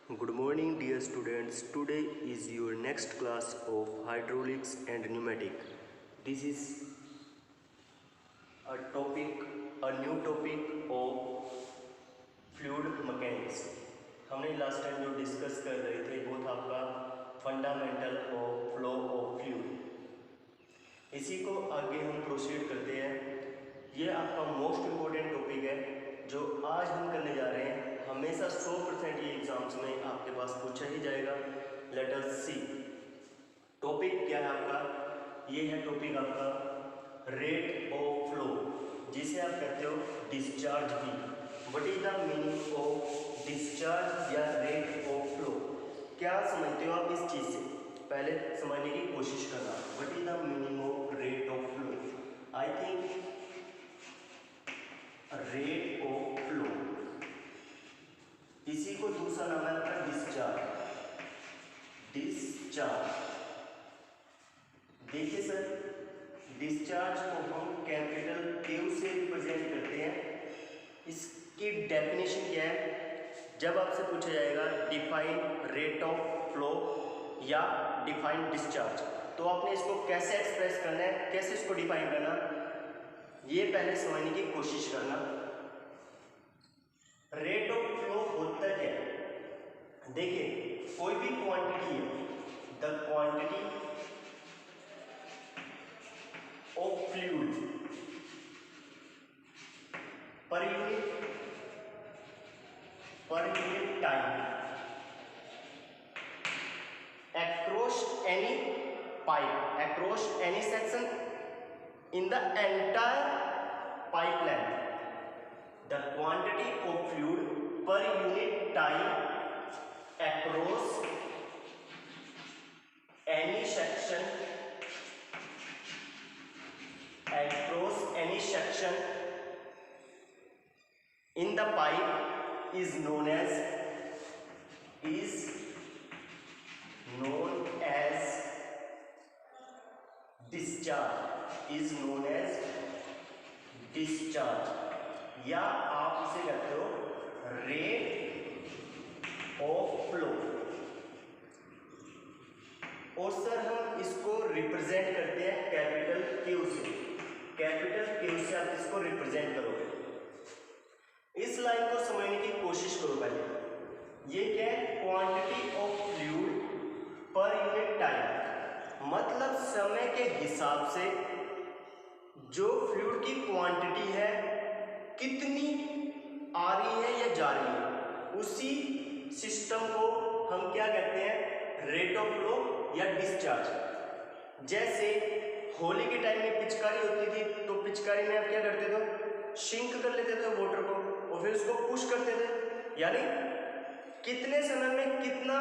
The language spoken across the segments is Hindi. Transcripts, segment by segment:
Good morning dear students. Today is your next class of hydraulics and pneumatic. This is a new topic of fluid mechanics. हमने लास्ट टाइम जो डिस्कस कर रहे थे वो था आपका fundamental of flow of fluid. इसी को आगे हम प्रोसीड करते हैं। ये आपका मोस्ट इम्पोर्टेंट टॉपिक है जो आज हम करने जा रहे हैं। हमेशा 100% ये एग्जाम्स में आपके पास पूछा ही जाएगा। लेट अस सी टॉपिक क्या है आपका। ये है टॉपिक आपका रेट ऑफ फ्लो, जिसे आप कहते हो डिस्चार्ज भी। What is the meaning of discharge या रेट ऑफ फ्लो? क्या समझते हो आप इस चीज़ से? पहले समझने की कोशिश करना। What is the meaning of rate of flow? I think rate of flow, इसी को दूसरा नाम है आपका डिस्चार्ज। डिस्चार्ज, देखिए सर, डिस्चार्ज को हम कैपिटल क्यू से रिप्रेजेंट करते हैं। इसकी डेफिनेशन क्या है? जब आपसे पूछा जाएगा डिफाइन रेट ऑफ फ्लो या डिफाइन डिस्चार्ज, तो आपने इसको कैसे एक्सप्रेस करना है, कैसे इसको डिफाइन करना, ये पहले समझने की कोशिश करना। रेट ऑफ फ्लो होता क्या है? देखिए, कोई भी क्वांटिटी है, the quantity of fluid per unit time across any pipe, across any section in the entire pipe length, the quantity of fluid per unit time across any section in the pipe is known as discharge, या आप इसे कहते हो रेट ऑफ फ्लो। और सर हम इसको रिप्रेजेंट करते हैं कैपिटल क्यू से। कैपिटल क्यू से आप इसको रिप्रेजेंट करोगे। इस लाइन को समझने की कोशिश करो पहले। ये क्या है? Quantity of fluid per unit time, मतलब समय के हिसाब से जो फ्लूइड की क्वांटिटी है कितनी आ रही है या जा रही है, उसी सिस्टम को हम क्या कहते हैं? रेट ऑफ फ्लो या डिस्चार्ज। जैसे होली के टाइम में पिचकारी होती थी, तो पिचकारी में आप क्या करते थे? शिंक कर लेते थे वाटर को और फिर उसको पुश करते थे, यानी कितने समय में कितना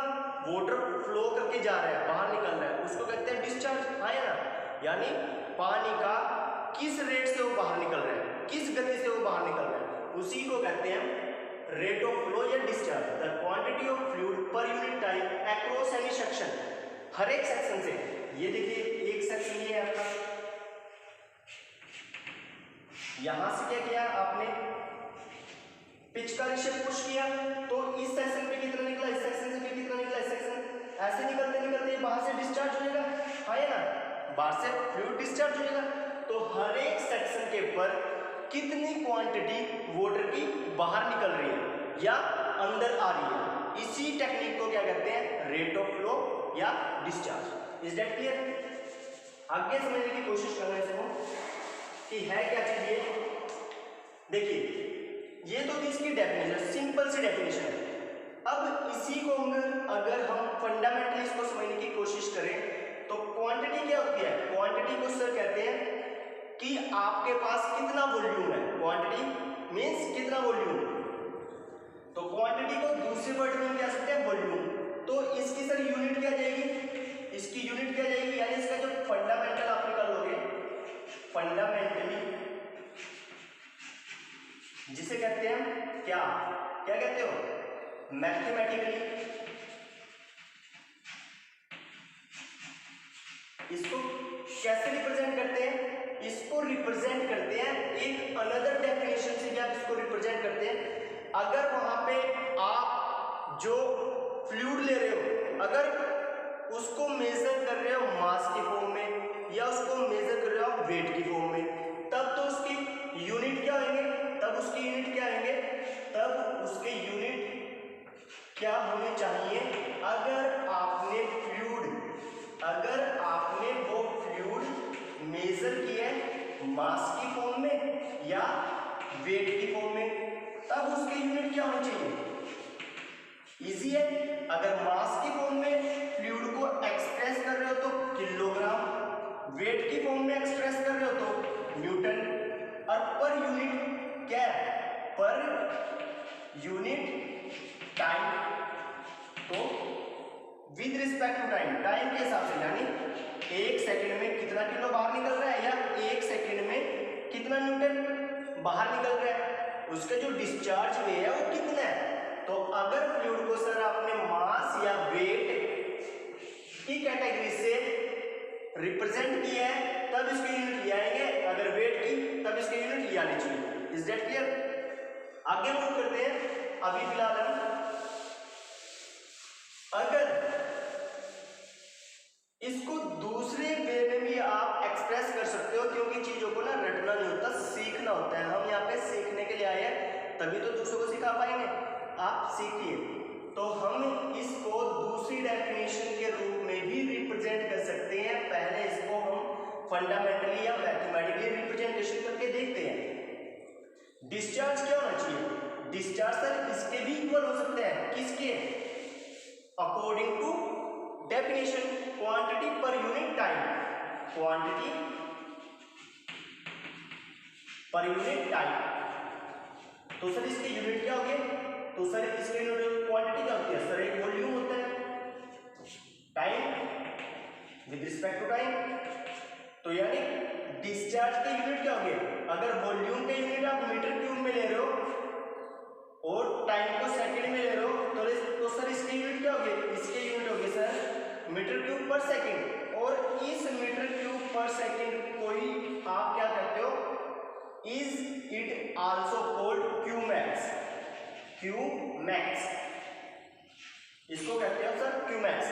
वाटर फ्लो करके जा रहा है, बाहर निकल रहा है, उसको कहते हैं डिस्चार्ज। है ना? यानी पानी का किस रेट से वो बाहर निकल रहा है, किस गति से वो बाहर निकल रहा है, उसी को कहते हैं रेट ऑफ फ्लो या discharge. The quantity of fluid per unit time across any section, हर एक सेक्शन से। ये देखिए, एक सेक्शन ये है आपका, यहां से क्या किया आपने? पिचकारी से पुश किया, तो इस सेक्शन पे कितना निकला, इस सेक्शन से भी कितना निकला, इस सेक्शन, ऐसे निकलते निकलते बाहर से डिस्चार्ज हो जाएगा। है ना? बाहर से फ्लूइड डिस्चार्ज हो जाएगा। तो हर एक सेक्शन के ऊपर कितनी क्वांटिटी वाटर की बाहर निकल रही है या अंदर आ रही है, इसी टेक्निक को क्या कहते हैं? रेट ऑफ फ्लो या डिस्चार्ज। Is that clear? आगे समझने की कोशिश करने से हो कि है क्या चीज ये। देखिए, ये तो इसकी डेफिनेशन, सिंपल सी डेफिनेशन है। अब इसी को अगर हम फंडामेंटली इसको समझने की कोशिश करें तो क्वांटिटी क्या होती है? क्वांटिटी को सर कहते हैं कि आपके पास कितना वॉल्यूम है। क्वांटिटी मींस कितना वॉल्यूम। तो क्वांटिटी को दूसरे वर्ड में क्या सकते हैं? वॉल्यूम। तो इसकी सर यूनिट क्या जाएगी? इसकी यूनिट क्या जाएगी? यानी इसका जो फंडामेंटल आप निकाल लोगे, फंडामेंटली, जिसे कहते हैं क्या कहते हो? मैथमेटिकली। इसको कैसे रिप्रेजेंट करते हैं? इसको रिप्रेजेंट करते हैं एक अनदर डेफिनेशन से। क्या इसको रिप्रेजेंट करते हैं? अगर वहां पे आप जो फ्लूइड ले रहे हो, अगर उसको मेजर कर रहे हो मास की फॉर्म में या उसको मेजर कर रहे हो वेट की फॉर्म में, तब तो उसकी यूनिट क्या आएंगे, तब उसकी यूनिट क्या आएंगे, तब उसके यूनिट क्या होने चाहिए। अगर आपने वो फ्लूइड मेजर किया है मास की फॉर्म में या वेट की फॉर्म में, तब उसके यूनिट क्या होने चाहिए। इजी है, अगर मास की फॉर्म में फ्लूइड को एक्सप्रेस कर रहे हो तो किलोग्राम, वेट की फॉर्म में एक्सप्रेस कर रहे हो तो न्यूटन, और पर यूनिट क्या है, पर यूनिट टाइम। तो with respect to time, time के हिसाब से, यानी 1 सेकंड में कितना किलो बाहर निकल रहा है या 1 सेकंड में कितना न्यूटन बाहर निकल रहा है, उसका जो डिस्चार्ज वे है वो कितना है। तो अगर फ्लूइड को सर आपने मास या वेट की कैटेगरी से रिप्रेजेंट किया है तब इसके यूनिट लिया आएंगे, अगर वेट की तब इसके यूनिट लिया आने चाहिए। Is that clear. आगे मूव करते हैं। अभी फिलहाल हम अगर इसको दूसरे वे में भी आप एक्सप्रेस कर सकते हो, क्योंकि चीजों को ना रटना नहीं होता, सीखना होता है। हम यहाँ पे सीखने के लिए आए हैं, तभी तो दूसरों को सिखा पाएंगे। आप सीखिए। तो हम इसको दूसरी डेफिनेशन के रूप में भी रिप्रेजेंट कर सकते हैं। पहले इसको हम फंडामेंटली या मैथमेटिकली रिप्रेजेंटेशन करके देखते हैं। डिस्चार्ज क्या होना चाहिए, डिस्चार्ज सर इसके भी इक्वल हो सकते हैं, किसके, अकॉर्डिंग टू डेफिनेशन, क्वांटिटी पर यूनिट टाइम, क्वांटिटी पर यूनिट टाइम। तो सर इसकी यूनिट क्या होगी, तो सर इसकी यूनिट क्वांटिटी क्या होती है, सर एक वॉल्यूम होता है, time with respect to time. तो यानी डिस्चार्ज की यूनिट क्या होगी, अगर वॉल्यूम के यूनिट आप मीटर क्यूब में ले रहे हो और टाइम को सेकंड में ले रहे हो, तो सर इसकी यूनिट क्या होगी, इसकी यूनिट होगी sir metre cube per second. और इस मीटर क्यूब पर सेकंड को ही आप क्या कहते हो, is it also called Q max, Q max इसको कहते हो सर क्यूमैक्स।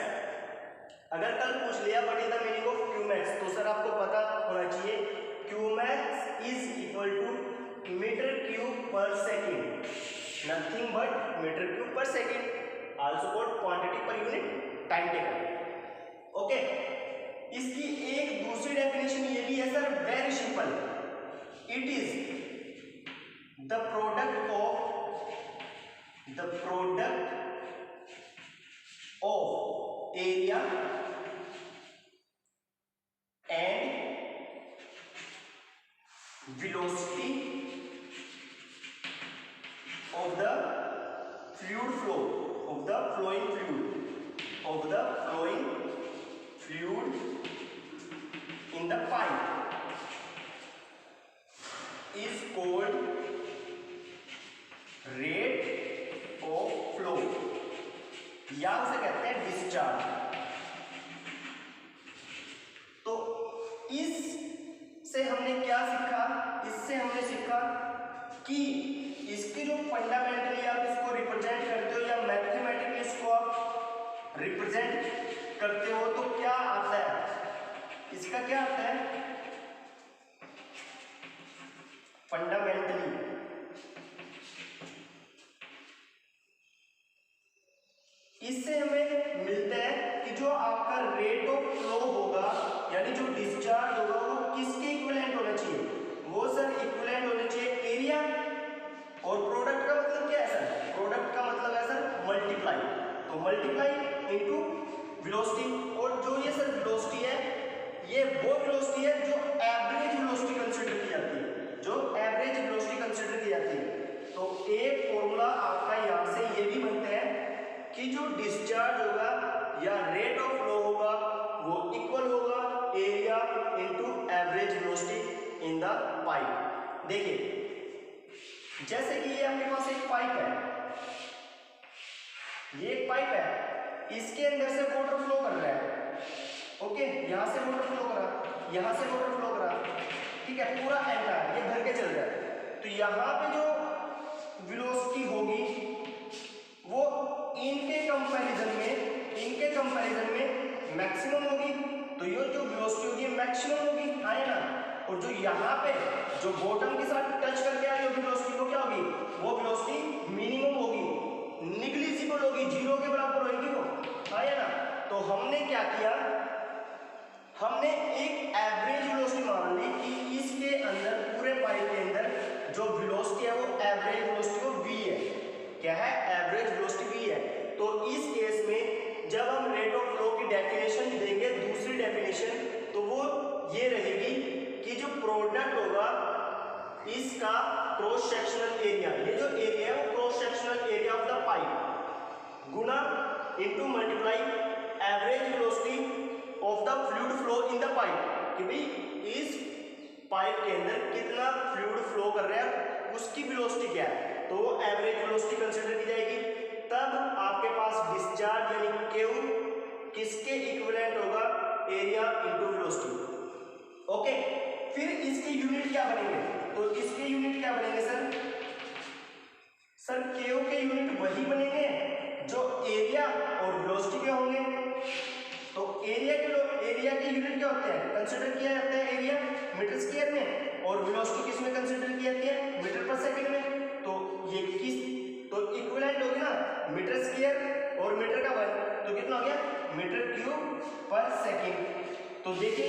अगर कल पूछ लिया what is the meaning of Q max, तो सर आपको पता होना चाहिए Q max is equal to metre cube per second, nothing but metre cube per second, also called quantity पर यूनिट टाइम टेकन। ओके, इसकी एक दूसरी डेफिनेशन ये भी है sir, very simple, it is the product of area and velocity of the fluid flow, of the flowing fluid in the pipe is called rate of flow, या उसे कहते हैं डिस्चार्ज। तो इससे हमने क्या सीखा, इससे हमने सीखा कि इसकी जो फंडामेंटली आप इसको रिप्रेजेंट करते हो या मैथमेटिकली इसको आप रिप्रेजेंट करते हो तो क्या आता है, इसका क्या आता है, फंडामेंटली इससे हमें मिलता है कि जो आपका रेट ऑफ फ्लो होगा यानी जो डिस्चार्ज होगा वो किसके इक्विवेलेंट होना चाहिए, वो सर इक्विवेलेंट होना चाहिए एरिया, और प्रोडक्ट का मतलब क्या है सर, प्रोडक्ट का मतलब है सर मल्टीप्लाई, तो मल्टीप्लाई इनटू वेलोसिटी। और जो ये सर वेलोसिटी है ये वो वेलोसिटी है जो एवरेज वेलोसिटी कंसीडर की जाती है, जो एवरेज वेलोसिटी कंसीडर की जाती है। तो एक फॉर्मूला आपका यहां से ये भी बनता है कि जो डिस्चार्ज होगा या रेट ऑफ फ्लो होगा वो इक्वल होगा area into average velocity in the pipe. देखिए जैसे कि ये आपके पास एक पाइप है, ये एक पाइप है, इसके अंदर से वाटर फ्लो कर रहा है, ओके, यहां से वाटर फ्लो कर रहा, यहां से वाटर फ्लो कर रहा, ठीक है, पूरा एंटायर ये भर के चल रहा है। तो यहां पे जो वेलोसिटी होगी वो इनके कंपैरिजन में मैक्सिमम होगी, तो ये जो वेलोसिटी होगी मैक्सिमम होगी, हाँ या ना। और जो यहाँ पे जो बॉटम के साथ टच करके आ रही होगी वेलोसिटी, वो क्या होगी, वो वेलोसिटी मिनिमम होगी, निग्लिजिबल होगी, जीरो के बराबर होगी वो, हाँ या ना। तो हमने क्या किया, हमने एक एवरेज वेलोसिटी मान ली कि इसके अंदर पूरे पाइप के अंदर जो वेलोसिटी है वो एवरेज वेलोसिटी वो v है। क्या है, एवरेज वेलोसिटी v है। तो इस केस में जब हम रेट ऑफ फ्लो की डेफिनेशन देंगे, दूसरी डेफिनेशन, तो वो ये रहेगी कि जो प्रोडक्ट होगा इसका क्रॉस सेक्शनल एरिया, ये जो एरिया है वो cross sectional area of the pipe Guna into multiply average velocity of the fluid flow in the pipe, कि भाई इस पाइप के अंदर कितना फ्लूइड फ्लो कर रहा है उसकी वेलोसिटी क्या है, तो वो एवरेज वेलोसिटी कंसीडर की जाएगी। तब आपके पास डिस्चार्ज यानी क्यू किसके इक्विवेलेंट होगा, एरिया इनटू वेलोसिटी। ओके, फिर इसके यूनिट क्या बनेंगे, तो इसके यूनिट क्या बनेंगे सर क्यू के यूनिट वही बनेंगे जो एरिया और वेलोसिटी के होंगे। तो एरिया के यूनिट क्या होते हैं, कंसीडर किया जाता है एरिया मीटर स्क्वायर में, और वेलोसिटी किस में कंसीडर की जाती है, मीटर पर सेकंड में। तो ये किस, तो इक्विवेलेंट हो गया ना मीटर स्क्वायर और मीटर का वर्ग, तो कितना हो गया, मीटर क्यूब पर सेकंड। तो देखिए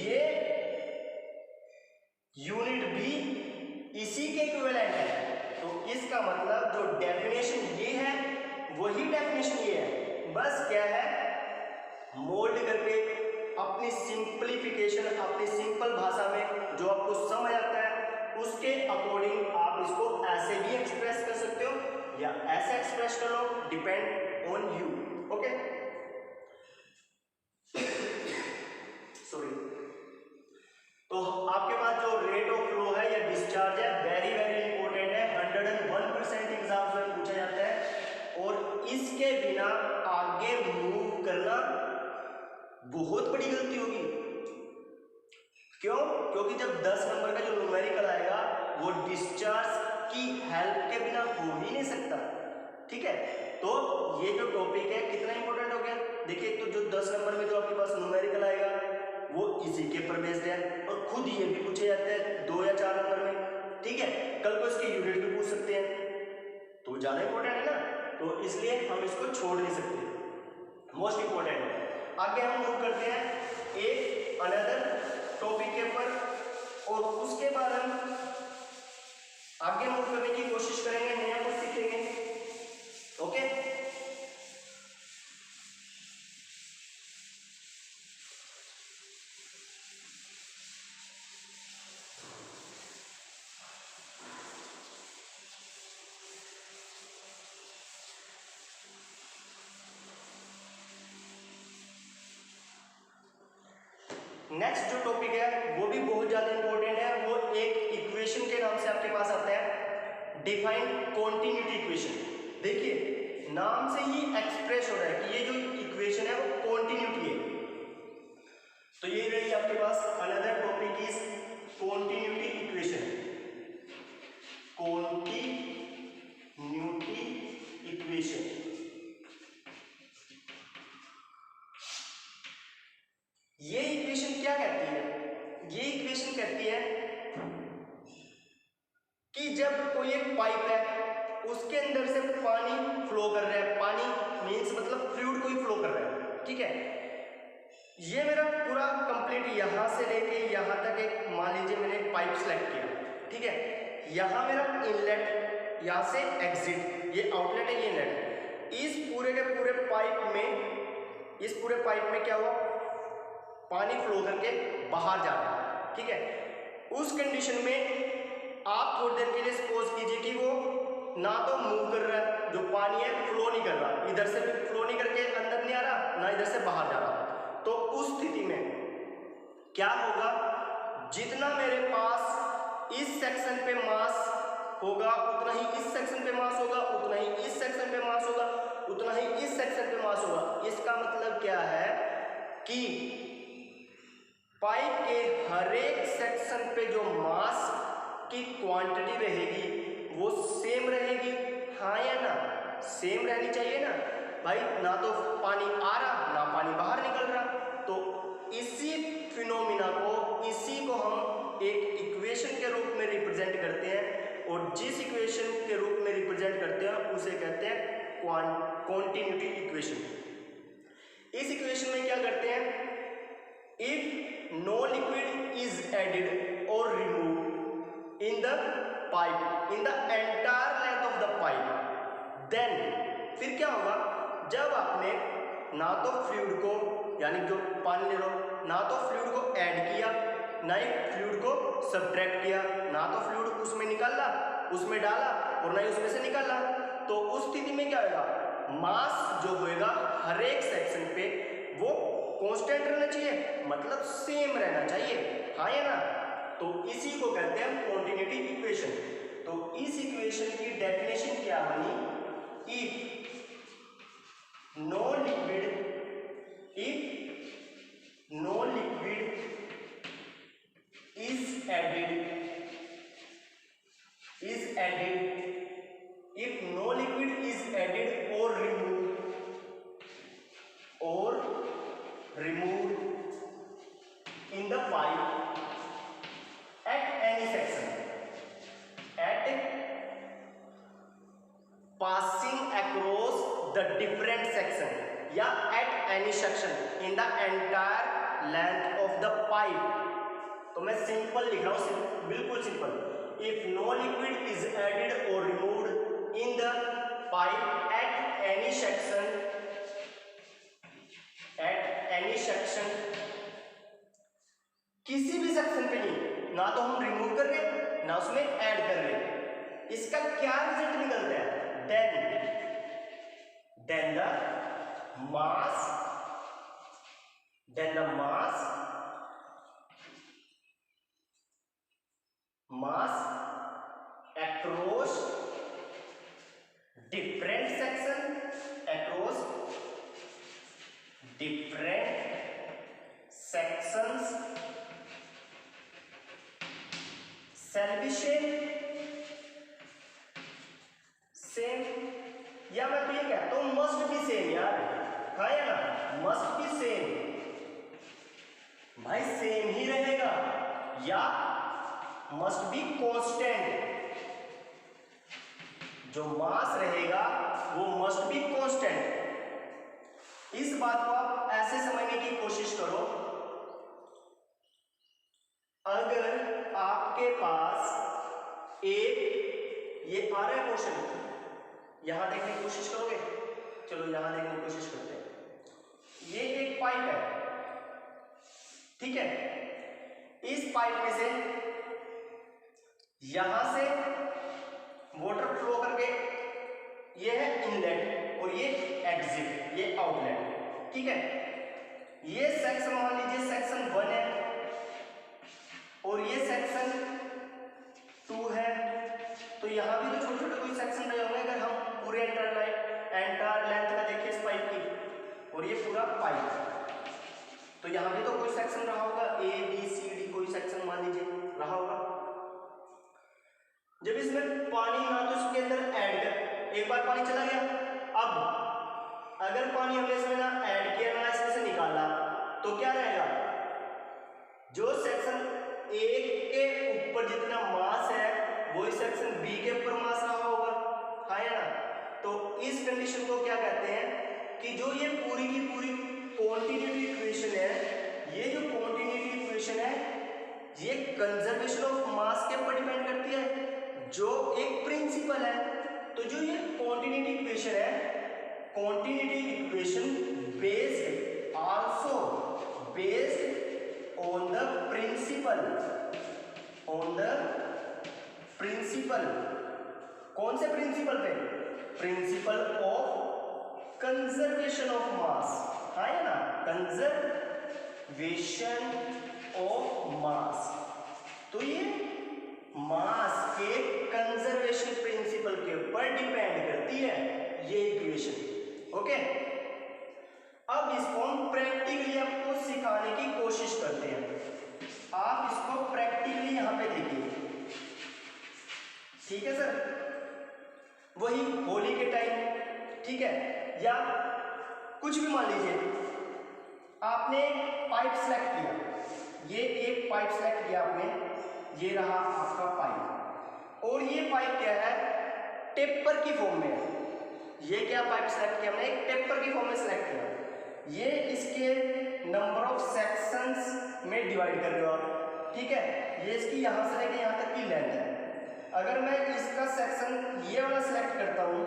ये यूनिट भी इसी के इक्विवेलेंट है। तो इसका मतलब जो डेफिनेशन ये है वही डेफिनेशन ये है, बस क्या है मोल्ड करके अपनी सिंपलीफिकेशन, अपनी सिंपल भाषा में जो आपको समझ आता है उसके अकॉर्डिंग आप इसको ऐसे भी एक्सप्रेस कर सकते हो या ऐसे एक्सप्रेस कर लो, depend on you. Okay, sorry. तो आपके पास जो रेट ऑफ फ्लो है या डिस्चार्ज है वेरी वेरी इंपॉर्टेंट है, 101% एग्जाम्स में पूछा जाता है, और इसके बिना आगे मूव करना बहुत बड़ी गलती होगी। क्यों, क्योंकि जब 10 नंबर का जो न्यूमेरिकल आएगा वो डिस्चार्ज की हेल्प के बिना हो ही नहीं सकता, ठीक है। तो ये जो टॉपिक है कितना इंपॉर्टेंट हो गया, देखिए तो जो 10 नंबर में जो आपके पास न्यूमेरिकल आएगा वो इसी के ऊपर बेस्ड है, और खुद ये भी पूछे जाते हैं 2 या 4 नंबर में, ठीक है। कल को इसके यूनिट भी पूछ सकते हैं, तो ज्यादा इंपॉर्टेंट है ना, तो इसलिए हम इसको छोड़ नहीं सकते, मोस्ट इंपॉर्टेंट है। आगे हम मूव करते हैं एक अनदर टॉपिक के ऊपर, और उसके बाद हम आगे मूव करने की कोशिश करेंगे, नया कुछ सीखेंगे। ओके, नेक्स्ट जो टॉपिक है वो भी बहुत ज्यादा इंपॉर्टेंट है, वो एक इक्वेशन के नाम से आपके पास आता है, डिफाइन कॉन्टिन्यूटी इक्वेशन। देखिए नाम से ही एक्सप्रेस हो रहा है कि ये जो इक्वेशन है वो कॉन्टिन्यूटी है। तो ये रही आपके पास another topic is continuity equation, continuity equation. ये इक्वेशन क्या कहती है, ये इक्वेशन कहती है कि जब कोई एक पाइप है उसके अंदर से पानी फ्लो कर रहा है, पानी मींस मतलब फ्लूइड कोई फ्लो कर रहा है, ठीक है। ये मेरा पूरा कंप्लीट यहां से लेके यहां तक एक, मान लीजिए मैंने एक पाइप सेलेक्ट किया, ठीक है। यहां मेरा इनलेट, यहां से एग्जिट, ये आउटलेट है, ये इनलेट। इस पूरे के पूरे पाइप में, इस पूरे पाइप में क्या हुआ, पानी फ्लो करके बाहर जा रहा है, ठीक है। उस कंडीशन में आप थोड़ी देर के लिए सपोज कीजिए कि वो ना तो मूव कर रहा है, जो पानी है फ्लो नहीं कर रहा, इधर से भी फ्लो नहीं करके अंदर नहीं आ रहा, ना इधर से बाहर जा रहा। तो उस स्थिति में क्या होगा, जितना मेरे पास इस सेक्शन पे मास होगा उतना ही इस सेक्शन पे मास होगा, उतना ही इस सेक्शन पे मास होगा, उतना ही इस सेक्शन पे मास होगा। इसका मतलब क्या है कि पाइप के हर एक सेक्शन पे जो मास की क्वांटिटी रहेगी वो सेम रहेगी, हाँ या ना, सेम रहनी चाहिए ना भाई, ना तो पानी आ रहा ना पानी बाहर निकल रहा। तो इसी फिनोमिना को, इसी को हम एक इक्वेशन के रूप में रिप्रेजेंट करते हैं, और जिस इक्वेशन के रूप में रिप्रेजेंट करते हैं उसे कहते हैं कॉन्टिन्यूटी इक्वेशन। इस इक्वेशन में क्या करते हैं, if no liquid is added और remove in the pipe in the entire length of the pipe, then फिर क्या होगा, जब आपने ना तो फ्लूइड को, यानी जो पानी ले लो, ना तो फ्लूइड को ऐड किया ना ही फ्लूइड को सब्ट्रैक्ट किया, ना तो फ्लूइड उसमें निकाला उसमें डाला और ना ही उसमें से निकाला, तो उस स्थिति में क्या होगा, मास जो होएगा हर एक सेक्शन पे वो कांस्टेंट रहना चाहिए, मतलब सेम रहना चाहिए, हाँ या ना। तो इसी को कहते हैं कॉन्टिन्यूटी इक्वेशन। तो इस इक्वेशन की डेफिनेशन क्या बनी, if no liquid is added if no liquid is added or removed in the pipe at any section, at passing across the different section या at any section in the entire length of the pipe। तो मैं सिंपल लिख रहा हूं, बिल्कुल simple, if no liquid is added और removed in the pipe at any section, किसी भी सेक्शन पे नहीं, ना तो हम रिमूव कर रहे ना उसमें ऐड कर रहे, इसका क्या रिजल्ट निकलता है, then the mass across different sections shall be same, या मैं तो ये कहता हूं मस्ट बी सेम यार, हाँ या ना, मस्ट बी सेम, भाई सेम ही रहेगा, या मस्ट बी कांस्टेंट, जो मास रहेगा वो मस्ट बी कांस्टेंट। इस बात को आप ऐसे समझने की कोशिश करो, अगर आपके पास एक ये आ रहा है क्वेश्चन, यहां देखने की कोशिश करोगे, चलो यहां देखने की कोशिश करते हैं, ये एक पाइप है, ठीक है, इस पाइप में से यहां से वाटर फ्लो करके ये है इनलेट और ये एग्जिट, ये आउटलेट, ठीक है। ये सेक्शन मान लीजिए सेक्शन 1 है और ये सेक्शन 2 है, तो यहां भी तो छोटे छोटे कोई सेक्शन रहे होंगे, अगर हम पूरे एंटायर लेंथ का देखिए इस पाइप की, और ये पूरा पाइप, तो यहां भी तो कोई सेक्शन रहा होगा, ए बी सी डी कोई सेक्शन मान लीजिए रहा होगा। जब इसमें पानी ना तो इसके अंदर ऐड कर, एक बार पानी चला गया, अब अगर पानी हमने इसमें ना ऐड किया ना इसमें से निकाला, तो क्या रहेगा, जो सेक्शन ए के ऊपर जितना मास है वही सेक्शन बी के ऊपर मास रहा होगा, हाँ या ना। तो इस कंडीशन को क्या कहते हैं कि जो ये पूरी की पूरी कॉन्टिन्यूटी इक्वेशन है, ये जो कॉन्टिन्यूटी इक्वेशन है ये कंजर्वेशन ऑफ मास के ऊपर डिपेंड करती है, जो एक प्रिंसिपल है। तो जो ये कॉन्टिन्यूटी इक्वेशन है, continuity equation based also based on the principle, कौन से प्रिंसिपल पे, principle of conservation of mass, हाँ है ना, कंजर्वेशन ऑफ मास। तो ये मास के कंजर्वेशन प्रिंसिपल के ऊपर डिपेंड करती है ये इक्वेशन, ओके। अब इसको हम प्रैक्टिकली आपको सिखाने की कोशिश करते हैं, आप इसको प्रैक्टिकली यहां पे देखिए, ठीक है सर। वही होली के टाइम ठीक है, या कुछ भी मान लीजिए आपने पाइप सेलेक्ट किया, ये एक पाइप सेलेक्ट किया आपने, ये रहा आपका पाइप, और ये पाइप क्या है, टेपर की फॉर्म में है। ये क्या पाइप सेलेक्ट किया हमने, एक टेपर की फॉर्म में सेलेक्ट किया, ये इसके नंबर ऑफ सेक्शंस में डिवाइड कर रहे हो आप, ठीक है, ये इसकी यहाँ से लेके यहाँ तक की लेंथ है। अगर मैं इसका सेक्शन ये वाला सेलेक्ट करता हूँ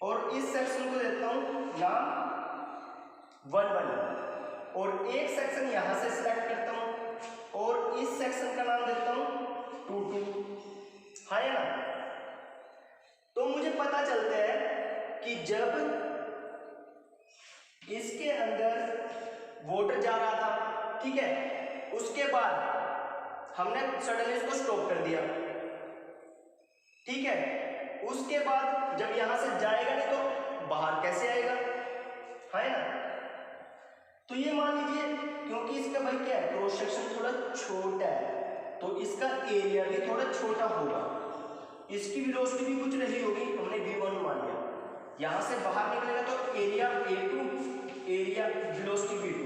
और इस सेक्शन को देता हूँ नाम 1 और एक सेक्शन यहाँ से सिलेक्ट करता हूँ और इस सेक्शन का नाम देता हूँ 2 हाँ है ना। तो मुझे पता चलता है कि जब इसके अंदर वाटर जा रहा था, ठीक है, उसके बाद हमने सडनली इसको स्टॉप कर दिया, ठीक है, उसके बाद जब यहां से जाएगा नहीं तो बाहर कैसे आएगा, है ना। तो ये मान लीजिए क्योंकि इसका भाई क्या है, क्रॉस सेक्शन थोड़ा छोटा है तो इसका एरिया भी थोड़ा छोटा होगा, इसकी वेलोसिटी भी कुछ रही होगी, हमने v1 मान लिया, यहां से बाहर निकलेगा तो area a2, area velocity v2,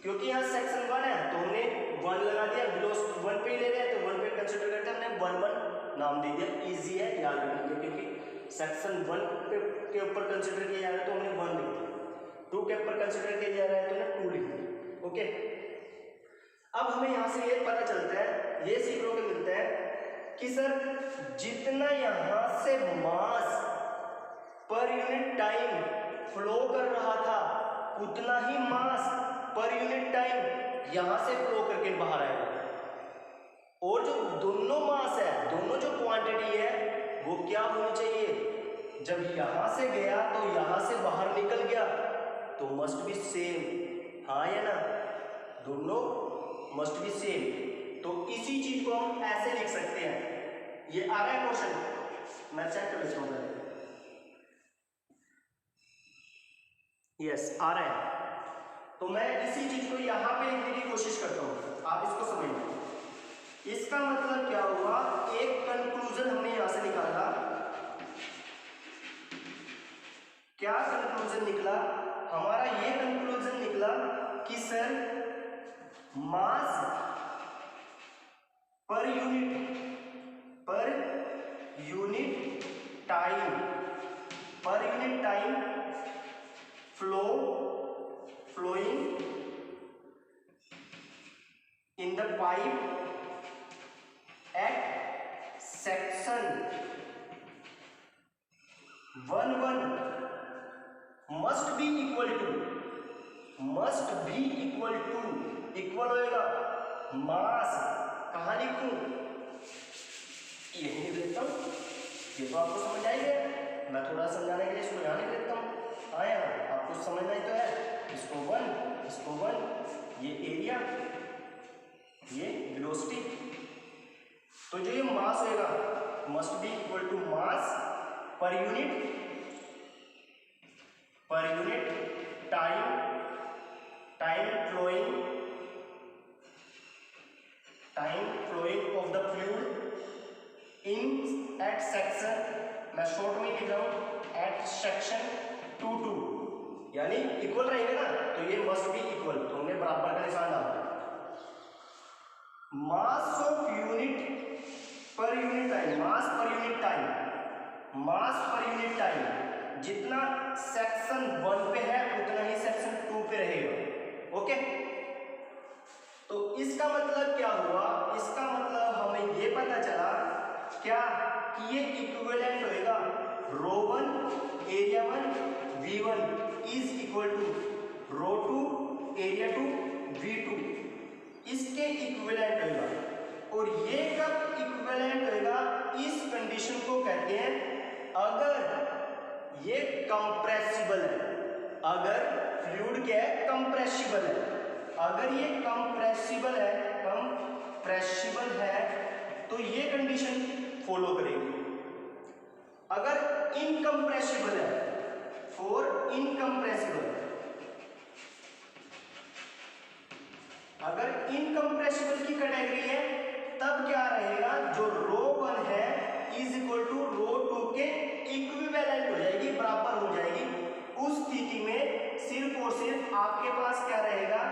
क्योंकि यहाँ सेक्शन 1 है तो हमने 1 लगा दिया, वेलोसिटी 1 पे ले रहे हैं तो 1 पे कंसीडर करते हैं, हमने 1 नाम दे दिया, इजी है याद रखने के, क्योंकि सेक्शन 1 के ऊपर कंसीडर किया जा रहा है तो हमने 1 लिख दिया, 2 के ऊपर कंसीडर किया जा रहा है तो हमने 2 लिख दिया, ओके। अब हमें यहाँ से ये पता चलता है, ये सीखने को मिलता है कि सर जितना यहाँ से मास पर यूनिट टाइम फ्लो कर रहा था उतना ही मास पर यूनिट टाइम यहां से फ्लो करके बाहर आएगा, और जो दोनों मास है, दोनों जो क्वांटिटी है वो क्या होनी चाहिए, जब यहां से गया तो यहां से बाहर निकल गया तो मस्ट बी सेम, हाँ या ना, दोनों मस्ट बी सेम। तो इसी चीज को हम ऐसे लिख सकते हैं, ये आ रहा है क्वेश्चन, मैं चेक कर लेता हूं, यस आ रहा है, तो मैं इसी चीज को यहां पे लिखने की कोशिश करता हूं, आप इसको समझिए। इसका मतलब क्या हुआ, एक कंक्लूजन हमने यहां से निकाला, क्या कंक्लूजन निकला हमारा, ये कंक्लूजन निकला कि सर मास पर unit time flowing in the pipe at section 1 must be equal to equal होएगा मास, कहाँ लिखूं, यही लिखता हूं, ये तो आपको समझ आएगा, मैं थोड़ा समझाने के लिए इसको यहाँ लिख लेता हूँ, आया आपको समझना ही तो है, इसको 1, ये एरिया, ये वेलोसिटी, तो जो ये मास होएगा must be equal to mass पर unit time flowing of the fluid in at section, मैं शॉर्ट में लिख रहा हूं, एट सेक्शन 2 यानी इक्वल रहेगा ना, तो ये मस्ट बी इक्वल, तो हमने बराबर का निशान डाल दिया। मास पर यूनिट टाइम जितना सेक्शन 1 पे है उतना ही सेक्शन 2 पे रहेगा, ओके। तो इसका मतलब क्या हुआ, इसका मतलब हमें ये पता चला क्या कि ये इक्विवेलेंट होएगा, ρ1 area 1 v1 is equal to ρ2 area 2 v2, इसके इक्विवेलेंट होगा। और ये कब इक्विवेलेंट होएगा, इस कंडीशन को कहते हैं अगर ये कंप्रेसिबल है, अगर फ्लूइड क्या है, कंप्रेसिबल है, अगर ये कंप्रेसिबल है तो ये कंडीशन फॉलो करेगी। अगर इनकंप्रेसिबल है, फॉर इनकंप्रेसिबल, अगर इनकंप्रेसिबल की कैटेगरी है तब क्या रहेगा, जो ρ1 है इज इक्वल टू रो 2 के इक्विवेलेंट हो जाएगी, बराबर हो जाएगी। उस स्थिति में सिर्फ और सिर्फ आपके पास क्या रहेगा,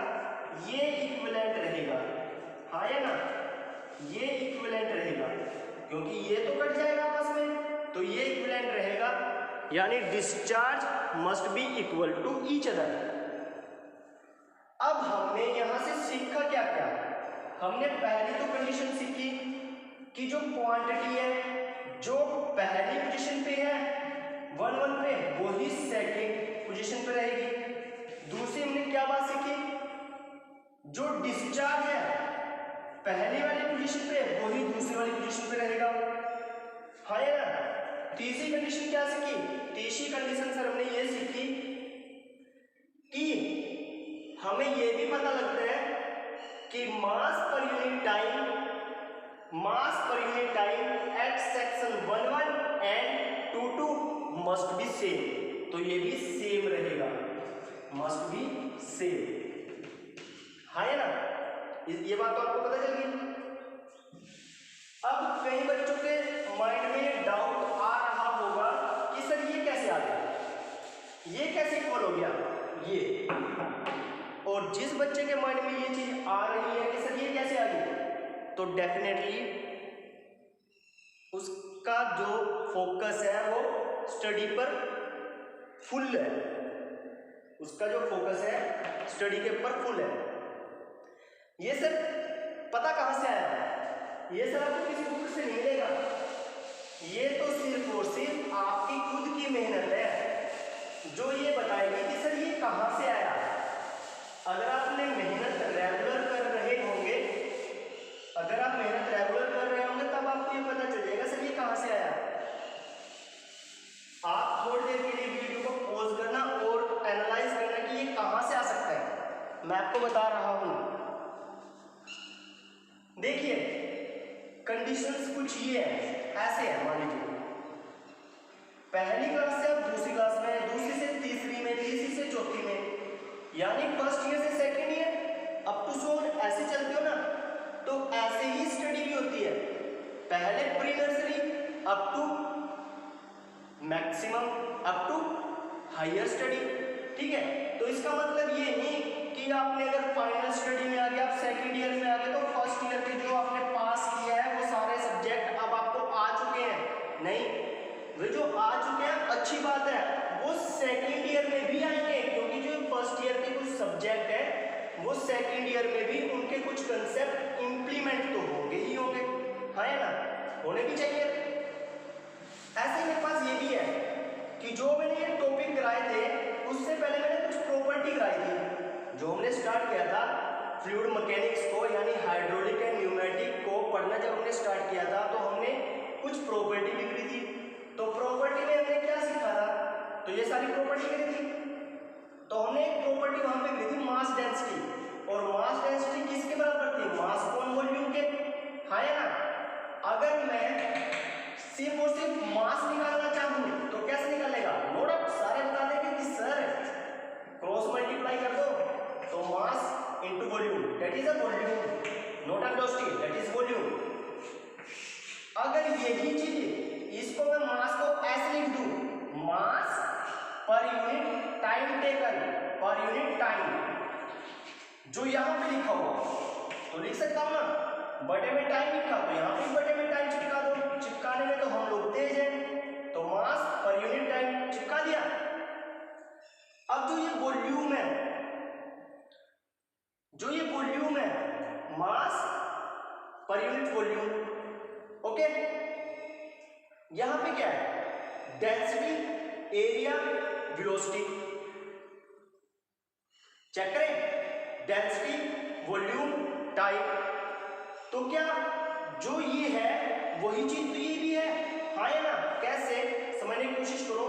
ये इक्विवेलेंट रहेगा, हाँ या ना, ये इक्विवेलेंट रहेगा, क्योंकि ये तो कट जाएगा आपस में, तो ये इक्विवेलेंट रहेगा, यानी discharge must be equal to each other. अब हमने यहां से सीखा क्या क्या, हमने पहली तो कंडीशन सीखी कि जो क्वांटिटी है जो पहली पोजीशन पे है 1 1 पे, वही सेकंड पोजीशन पे रहेगी। दूसरी हमने क्या बात सीखी, जो डिस्चार्ज है पहली वाली पोजीशन पे वही दूसरी वाली पोजीशन पे रहेगा, हाँ या ना। तीसरी कंडीशन क्या सीखी, तीसरी कंडीशन सर हमने ये सीखी कि हमें ये भी पता लगता है कि मास पर unit time at section 1 1 and 2 2 must be same, तो ये भी सेम रहेगा, मस्ट बी सेम, हाँ है ना। ये बात तो आपको पता चल गई। अब कई बच्चों के माइंड में डाउट आ रहा होगा कि सर ये कैसे आ गया, ये कैसे इक्वल हो गया ये, और जिस बच्चे के माइंड में ये चीज आ रही है कि सर ये कैसे आ गई, तो डेफिनेटली उसका जो फोकस है वो स्टडी पर फुल है, उसका जो फोकस है स्टडी के ऊपर फुल है। ये सर पता कहां से आया, ये सर आपको किसी बुक से नहीं मिलेगा, ये तो सिर्फ और सिर्फ आपकी खुद की मेहनत है जो ये बताएगी कि सर ये कहां से आया। अगर आपने मेहनत रेगुलर कर रहे होंगे, अगर आप मेहनत रेगुलर कर रहे होंगे तब आपको ये पता चल जाएगा सर ये कहां से आया। आप थोड़ी देर के लिए वीडियो को पॉज करना और एनालाइज करना कि ये कहां से आ सकता है, मैं आपको बता रहा हूं। देखिए कंडीशंस कुछ ये है, ऐसे है, मान लीजिए पहली क्लास से आप दूसरी क्लास में, दूसरी से तीसरी में, तीसरी से चौथी में, यानी फर्स्ट ईयर से सेकंड ईयर अप टू सो ऐसे चलते हो ना, तो ऐसे ही स्टडी भी होती है, पहले pre nursery up to maximum up to higher study, ठीक है। तो इसका मतलब ये नहीं कि आपने अगर फाइनल स्टडी में आ गया, आप सेकंड ईयर में आ गए, तो फर्स्ट ईयर के जो आपने पास किया है वो सारे सब्जेक्ट अब आपको आ चुके हैं, नहीं, वे जो आ चुके हैं अच्छी बात है, वो सेकंड ईयर में भी आएंगे, क्योंकि जो फर्स्ट ईयर के कुछ सब्जेक्ट है वो सेकंड ईयर में भी उनके कुछ कंसेप्ट इंप्लीमेंट तो होंगे ही होंगे, हाँ है ना, होने भी चाहिए। ऐसे मेरे पास ये भी है कि जो मैंने ये टॉपिक कराए थे उससे पहले मैंने कुछ प्रॉपर्टी कराई थी, जो हमने स्टार्ट किया था फ्लूइड मैकेनिक्स को, यानी हाइड्रोलिक एंड न्यूमेटिक को पढ़ना जब हमने स्टार्ट किया था, तो हमने कुछ प्रॉपर्टी भी करी थी। तो प्रॉपर्टी में हमने क्या सीखा था, तो ये सारी प्रॉपर्टी करी थी, तो हमने एक प्रॉपर्टी वहां पे करी थी मास डेंसिटी, और मास डेंसिटी किसके बराबर थी, मास अपॉन वॉल्यूम के, हाँ है ना। अगर मैं सिर्फ और सिर्फ मास निकालना चाहूं तो कैसे निकालेगा, नो डाउट सारे बता देंगे कि सर क्रॉस मल्टीप्लाई कर दो, तो mass into volume that is a volume, not a velocity that is volume. अगर यही चीज इसको मैं मास को ऐसे लिख दूं, मास पर unit time taken, per unit time, जो यहां पे लिखा हुआ तो लिख सकता हूं ना, बटे में टाइम लिखा तो यहां पे बटे में टाइम चिपका दो, चिपकाने में तो हम लोग तेज हैं, तो मास पर यूनिट टाइम चिपका दिया। अब जो ये वॉल्यूम है, जो ये वॉल्यूम है, मास पर यूनिट वॉल्यूम, ओके। यहां पे क्या है, डेंसिटी, एरिया, वेलोसिटी, चेक करें, डेंसिटी, वॉल्यूम, टाइम। तो क्या जो ये है वही चीज तो ये भी है, हाँ या ना। कैसे समझने की कोशिश करो,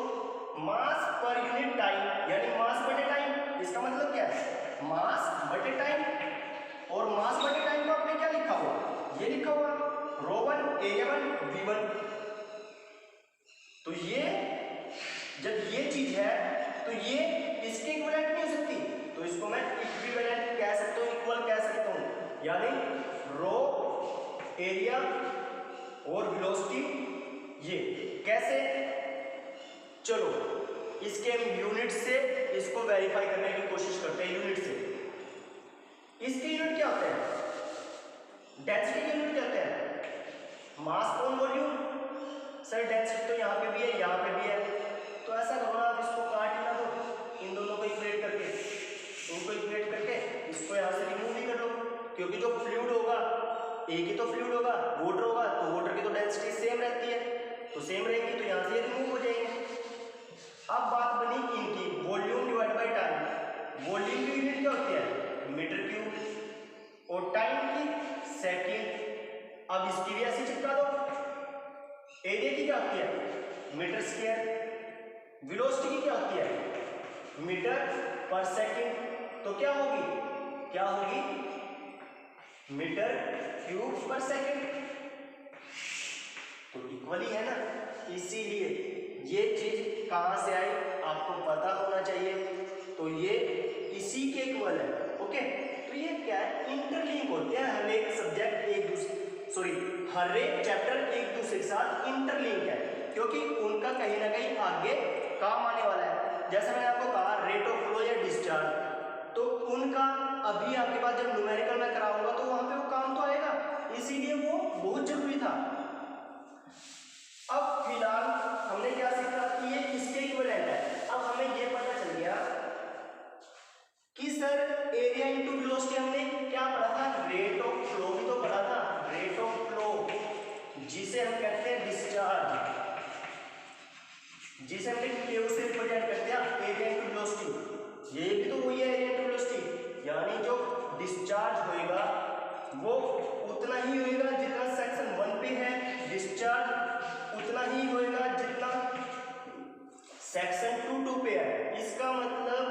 मास पर यूनिट टाइम यानी मास बटे टाइम, इसका मतलब क्या है, मास बटे टाइम, और मास बटे टाइम को आपने क्या लिखा हुआ, ये लिखा हुआ ρ1 A1 V1। तो ये जब ये चीज है तो ये इसके इक्विवेलेंट नहीं हो सकती, तो इसको मैं इक्विवेलेंट कह सकता हूं, इक्वल कह सकता हूं, यानी रो एरिया और वेलोसिटी ये कैसे, चलो इसके हम यूनिट से इसको वेरीफाई करने की कोशिश करते हैं। यूनिट से इसके यूनिट क्या होते हैं, डेंसिटी के यूनिट क्या होते हैं, mass upon volume. Sir density तो यहाँ पे भी है, यहाँ पे भी है, तो ऐसा करो ना, आप इसको काट ही ना दो, इन दोनों को इक्वेट करके, इनको इक्वेट करके इसको यहाँ से रिमूव भी कर लो, क्योंकि जो फ्लूइड होगा, एक ही तो फ्लूइड होगा, वाटर होगा, तो वाटर की तो डेंसिटी सेम रहती है, तो सेम रहेगी, तो यहाँ से रिमूव हो जाएंगे। अब बात बनी इनकी, volume divide by time. Volume की यूनिट क्या होती है, मीटर क्यूब, और टाइम की सेकंड। अब इसकी भी ऐसे चिपका दो। एरिया की क्या होती है, मीटर स्क्वायर। वेलोसिटी की क्या होती है, मीटर पर सेकंड। तो क्या होगी, क्या होगी, मीटर क्यूब पर सेकंड। तो इक्वली है ना, इसीलिए ये चीज कहां से आई आपको पता होना चाहिए, तो ये इसी के इक्वल है। ओके, तो ये क्या है, इंटरलिंक होते हैं, हर एक सब्जेक्ट एक दूसरे, सॉरी हर एक चैप्टर एक दूसरे के साथ इंटरलिंक है, क्योंकि उनका कहीं ना कहीं आगे काम आने वाला है। जैसे मैंने आपको कहा रेट ऑफ फ्लो या डिस्चार्ज, तो उनका अभी आपके पास जब न्यूमेरिकल में कराऊंगा तो वहां पे वो काम तो आएगा, इसीलिए वो बहुत जरूरी था। अब फिलहाल हमने क्या सीखा कि ये किसके इक्विवेलेंट है। अब हमें ये पता चल गया कि सर एरिया इनटू वेलोसिटी हमने क्या पढ़ा था, रेट ऑफ फ्लो भी तो पढ़ा था, रेट ऑफ फ्लो जिसे हम कहते हैं डिस्चार्ज, जिसे हम क्यू से रिप्रेजेंट करते हैं एरिया इनटू वेलोसिटी। ये भी तो वही है एरिया इनटू वेलोसिटी, यानी जो डिस्चार्ज होएगा वो उतना ही होएगा जितना सेक्शन 1 पे है, डिस्चार्ज उतना ही होएगा जितना सेक्शन 2 पे है। इसका मतलब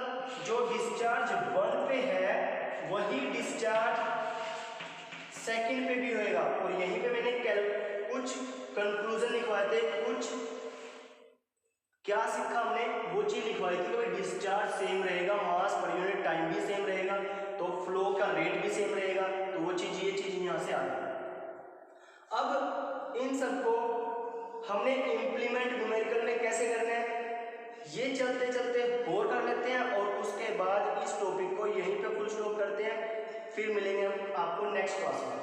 जो डिस्चार्ज 1 पे है वही डिस्चार्ज सेकंड पे भी होएगा। और यहीं पे मैंने कुछ कंक्लूजन लिखवाए थे, कुछ क्या सीखा हमने, वो चीज लिखवाई थी कि डिस्चार्ज सेम रहेगा, मास पर यूनिट टाइम भी सेम रहेगा, तो फ्लो का रेट भी सेम रहेगा, तो वो चीज, ये चीज यहाँ से आ गई। अब इन सबको हमने इंप्लीमेंट न्यूमेरिकल में कैसे करना है, ये चलते चलते और कर लेते हैं, और उसके बाद इस टॉपिक को यहीं पे फुल स्टॉप करते हैं। फिर मिलेंगे हम आपको नेक्स्ट क्लास में।